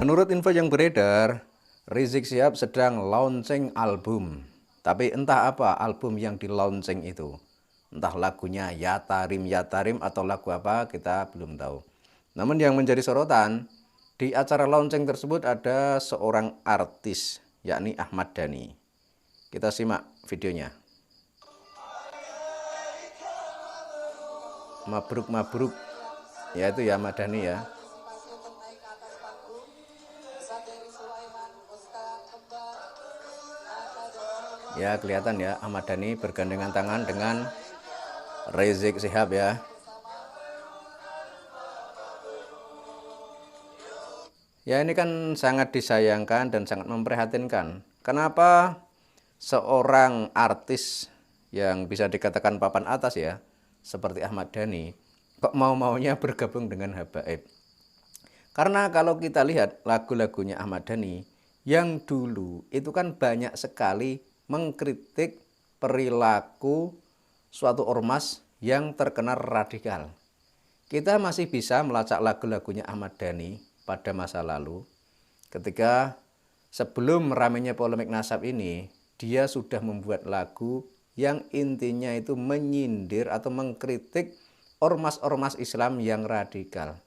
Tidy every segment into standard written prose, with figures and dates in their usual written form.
Menurut info yang beredar, Rizik Syihab sedang launching album. Tapi entah apa album yang di launching itu. Entah lagunya Yatarim Yatarim atau lagu apa, kita belum tahu. Namun yang menjadi sorotan, di acara launching tersebut ada seorang artis, yakni Ahmad Dhani. Kita simak videonya. Mabruk mabruk, ya itu ya Ahmad Dhani ya. Ya kelihatan ya Ahmad Dhani bergandengan tangan dengan Rizik Syihab ya. Ya ini kan sangat disayangkan dan sangat memprihatinkan. Kenapa seorang artis yang bisa dikatakan papan atas ya, seperti Ahmad Dhani, kok mau-maunya bergabung dengan Habaib? Karena kalau kita lihat lagu-lagunya Ahmad Dhani yang dulu itu kan banyak sekali mengkritik perilaku suatu ormas yang terkena radikal. Kita masih bisa melacak lagu-lagunya Ahmad Dhani pada masa lalu. Ketika sebelum ramainya polemik nasab ini, dia sudah membuat lagu yang intinya itu menyindir atau mengkritik ormas-ormas Islam yang radikal.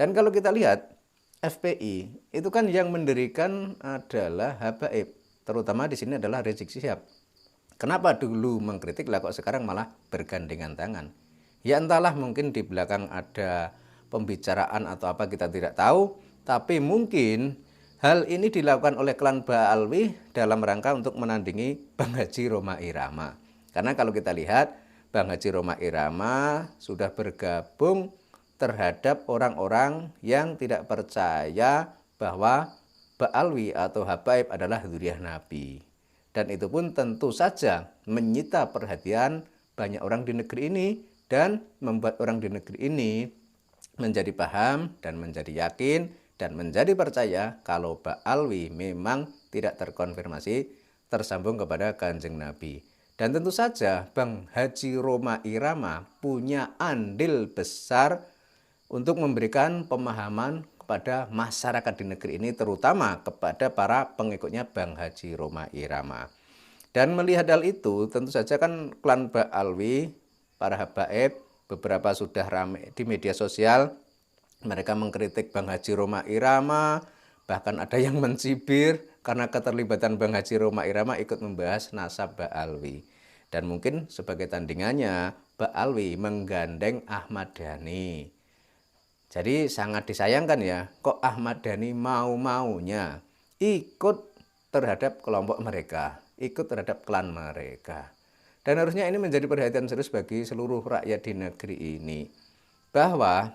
Dan kalau kita lihat, FPI itu kan yang mendirikan adalah Habaib. Terutama di sini adalah Rizik Syihab. Kenapa dulu mengkritik, lah kok sekarang malah bergandengan tangan? Ya entahlah, mungkin di belakang ada pembicaraan atau apa kita tidak tahu. Tapi mungkin hal ini dilakukan oleh klan Ba'alwi dalam rangka untuk menandingi Bang Haji Rhoma Irama. Karena kalau kita lihat, Bang Haji Rhoma Irama sudah bergabung terhadap orang-orang yang tidak percaya bahwa Ba'alwi atau Habaib adalah dzurriyyah Nabi. Dan itu pun tentu saja menyita perhatian banyak orang di negeri ini dan membuat orang di negeri ini menjadi paham dan menjadi yakin dan menjadi percaya kalau Ba'alwi memang tidak terkonfirmasi tersambung kepada Kanjeng Nabi. Dan tentu saja Bang Haji Rhoma Irama punya andil besar untuk memberikan pemahaman kepada masyarakat di negeri ini, terutama kepada para pengikutnya Bang Haji Rhoma Irama. Dan melihat hal itu, tentu saja kan klan Ba'alwi, para Habaib, beberapa sudah ramai di media sosial, mereka mengkritik Bang Haji Rhoma Irama, bahkan ada yang mencibir karena keterlibatan Bang Haji Rhoma Irama ikut membahas nasab Ba'alwi. Dan mungkin sebagai tandingannya, Ba'alwi menggandeng Ahmad Dhani. Jadi sangat disayangkan ya, kok Ahmad Dhani mau-maunya ikut terhadap kelompok mereka, ikut terhadap klan mereka. Dan harusnya ini menjadi perhatian serius bagi seluruh rakyat di negeri ini, bahwa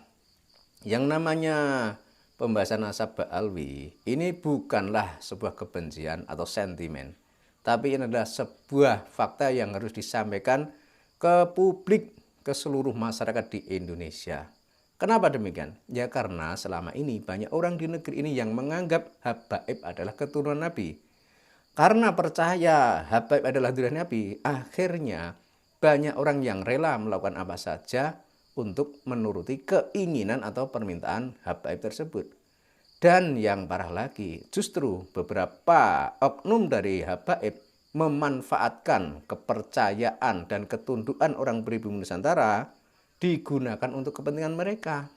yang namanya pembahasan nasab Ba'alwi ini bukanlah sebuah kebencian atau sentimen, tapi ini adalah sebuah fakta yang harus disampaikan ke publik, ke seluruh masyarakat di Indonesia. Kenapa demikian? Ya karena selama ini banyak orang di negeri ini yang menganggap Habaib adalah keturunan Nabi. Karena percaya Habaib adalah dzurriyyah Nabi, akhirnya banyak orang yang rela melakukan apa saja untuk menuruti keinginan atau permintaan Habaib tersebut. Dan yang parah lagi, justru beberapa oknum dari Habaib memanfaatkan kepercayaan dan ketundukan orang pribumi Nusantara digunakan untuk kepentingan mereka.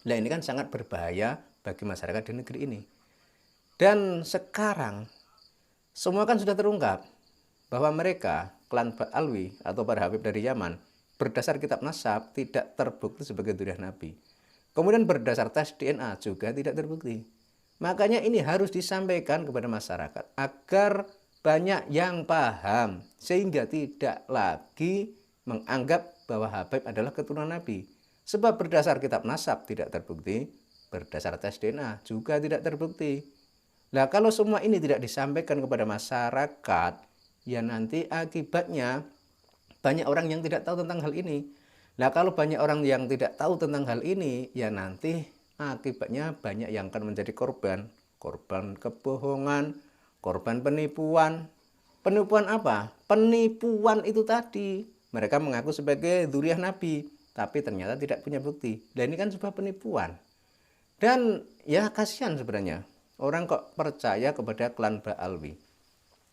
Nah ini kan sangat berbahaya bagi masyarakat di negeri ini. Dan sekarang semua kan sudah terungkap bahwa mereka, klan Ba'alwi atau para Habib dari Yaman, berdasar kitab nasab tidak terbukti sebagai dzurriyyah Nabi. Kemudian berdasar tes DNA juga tidak terbukti. Makanya ini harus disampaikan kepada masyarakat agar banyak yang paham sehingga tidak lagi menganggap bahwa Habaib adalah keturunan Nabi. Sebab berdasar kitab nasab tidak terbukti, berdasar tes DNA juga tidak terbukti. Nah kalau semua ini tidak disampaikan kepada masyarakat, ya nanti akibatnya banyak orang yang tidak tahu tentang hal ini. Nah kalau banyak orang yang tidak tahu tentang hal ini, ya nanti akibatnya banyak yang akan menjadi korban. Korban kebohongan, korban penipuan. Penipuan apa? Penipuan itu tadi. Mereka mengaku sebagai dzurriyyah Nabi, tapi ternyata tidak punya bukti. Dan ini kan sebuah penipuan. Dan ya kasihan sebenarnya, orang kok percaya kepada klan Ba'alwi.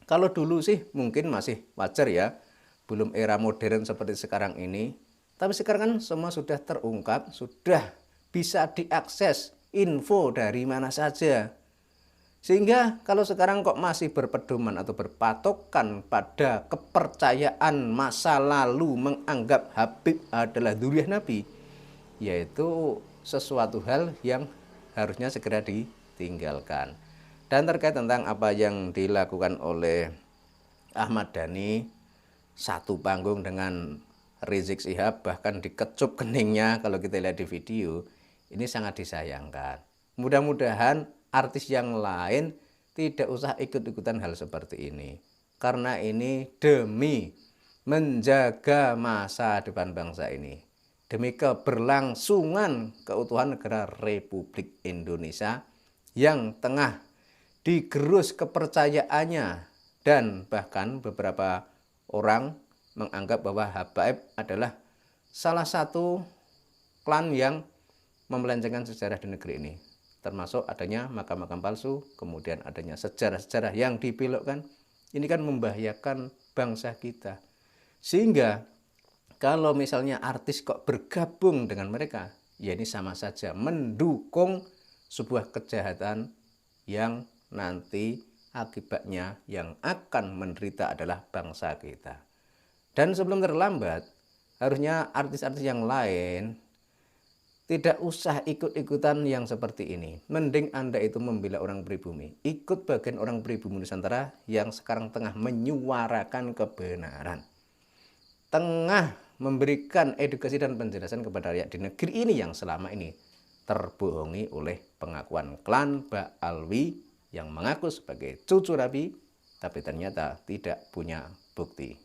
Kalau dulu sih mungkin masih wajar ya, belum era modern seperti sekarang ini. Tapi sekarang kan semua sudah terungkap, sudah bisa diakses info dari mana saja. Sehingga kalau sekarang kok masih berpedoman atau berpatokan pada kepercayaan masa lalu menganggap Habib adalah dzurriyyah Nabi, yaitu sesuatu hal yang harusnya segera ditinggalkan. Dan terkait tentang apa yang dilakukan oleh Ahmad Dhani, satu panggung dengan Rizik Syihab, bahkan dikecup keningnya kalau kita lihat di video, ini sangat disayangkan. Mudah-mudahan artis yang lain tidak usah ikut-ikutan hal seperti ini. Karena ini demi menjaga masa depan bangsa ini. Demi keberlangsungan keutuhan negara Republik Indonesia yang tengah digerus kepercayaannya, dan bahkan beberapa orang menganggap bahwa Habaib adalah salah satu klan yang memelencengkan sejarah di negeri ini, termasuk adanya makam-makam palsu, kemudian adanya sejarah-sejarah yang dibelokkan. Ini kan membahayakan bangsa kita. Sehingga kalau misalnya artis kok bergabung dengan mereka, ya ini sama saja mendukung sebuah kejahatan yang nanti akibatnya yang akan menderita adalah bangsa kita. Dan sebelum terlambat, harusnya artis-artis yang lain tidak usah ikut-ikutan yang seperti ini. Mending Anda itu membela orang pribumi. Ikut bagian orang pribumi Nusantara yang sekarang tengah menyuarakan kebenaran. Tengah memberikan edukasi dan penjelasan kepada rakyat di negeri ini yang selama ini terbohongi oleh pengakuan klan Ba'alwi yang mengaku sebagai cucu Nabi, tapi ternyata tidak punya bukti.